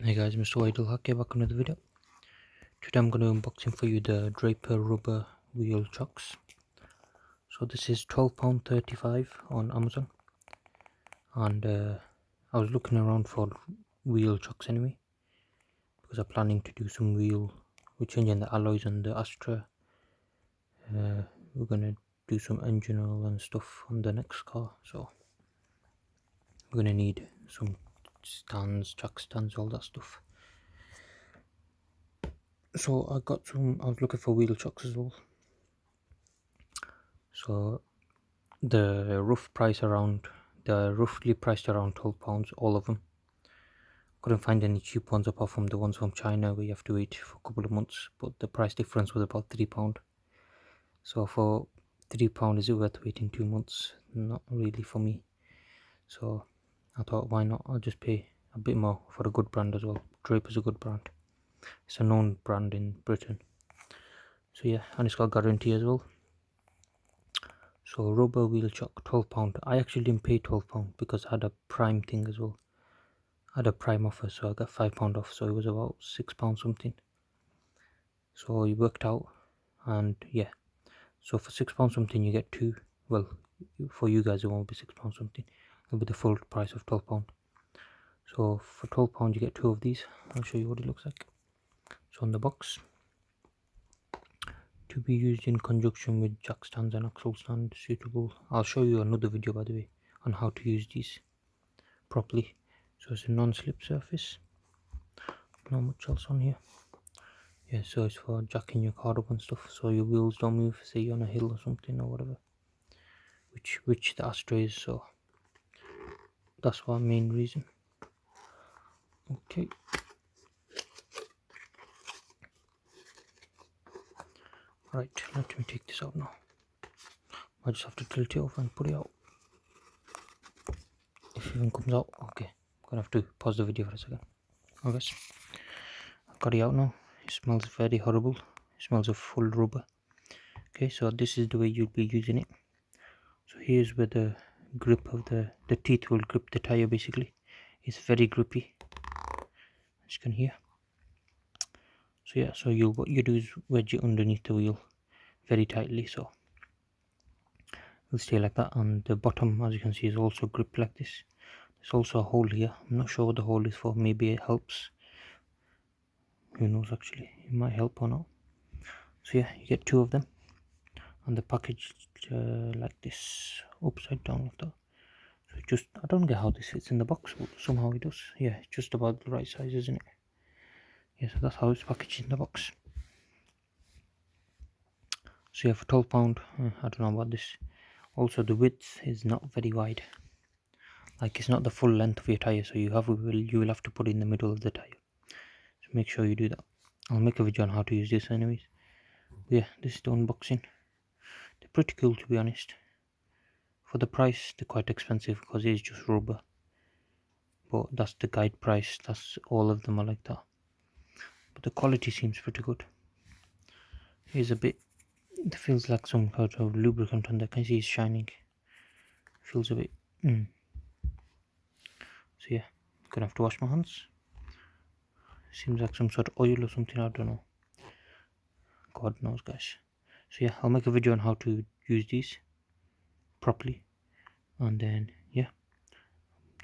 Hey guys, MrWaheedulHaque back on another video. Today I'm going to unboxing for you the Draper Rubber Wheel Chocks. So this is £12.35 on Amazon, and I was looking around for wheel chocks anyway, because I'm planning to do some we're changing the alloys on the Astra. We're going to do some engine oil and stuff on the next car, so we're going to need some stands, jack stands, all that stuff. So I was looking for wheel chocks as well. So they're roughly priced around £12, all of them. Couldn't find any cheap ones apart from the ones from China where you have to wait for a couple of months, but the price difference was about £3. So for £3, is it worth waiting 2 months? Not really for me. So I thought, why not? I'll just pay a bit more for a good brand as well. Draper's a good brand. It's a known brand in Britain. So yeah, and it's got guarantee as well. So rubber wheel chock, £12. I actually didn't pay £12 because I had a prime thing as well. I had a prime offer, so I got £5 off, so it was about £6 something. So it worked out, and yeah. So for £6 something you get two. Well, for you guys it won't be £6 something. It'll be the full price of £12. So for £12 you get two of these. I'll show you what it looks like. So on the box, to be used in conjunction with jack stands and axle stand, suitable. I'll show you another video, by the way, on how to use these properly. So it's a non-slip surface, not much else on here. Yeah, so it's for jacking your car up and stuff, so your wheels don't move, say you're on a hill or something or whatever, which the Astra is, so that's our main reason. Okay, right, let me take this out now. I just have to tilt it off and put it out, if it even comes out. Okay, I'm gonna have to pause the video for a second. Okay, I've got it out now. It smells very horrible. It smells of full rubber. Okay, so this is the way you'll be using it. So here's where the grip of the teeth will grip the tire. Basically, it's very grippy, as you can hear. So yeah, so what you do is wedge it underneath the wheel very tightly, so it'll stay like that. And the bottom, as you can see, is also gripped like this. There's also a hole here. I'm not sure what the hole is for. Maybe it helps. Who knows, actually, it might help or not. So yeah, you get two of them, and the package like this, upside down like that. So just, I don't get how this fits in the box, but somehow it does. Yeah, it's just about the right size, isn't it? Yeah, so that's how it's packaged in the box. So yeah, for £12, I don't know about this. Also, the width is not very wide. Like, it's not the full length of your tire, so you will have to put it in the middle of the tire. So make sure you do that. I'll make a video on how to use this anyways. But yeah, this is the unboxing. They're pretty cool, to be honest. For the price, they're quite expensive because it's just rubber. But that's the guide price. That's all of them are like that. But the quality seems pretty good. Here's a bit. It feels like some kind of lubricant on there. Can you see it's shining? Feels a bit. So yeah, I'm gonna have to wash my hands. Seems like some sort of oil or something. I don't know. God knows, guys. So yeah, I'll make a video on how to use these properly, and then yeah,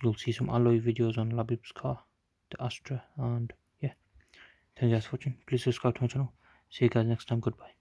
you'll see some alloy videos on Labib's car, the Astra, and yeah. Thank you guys for watching. Please subscribe to my channel. See you guys next time. Goodbye.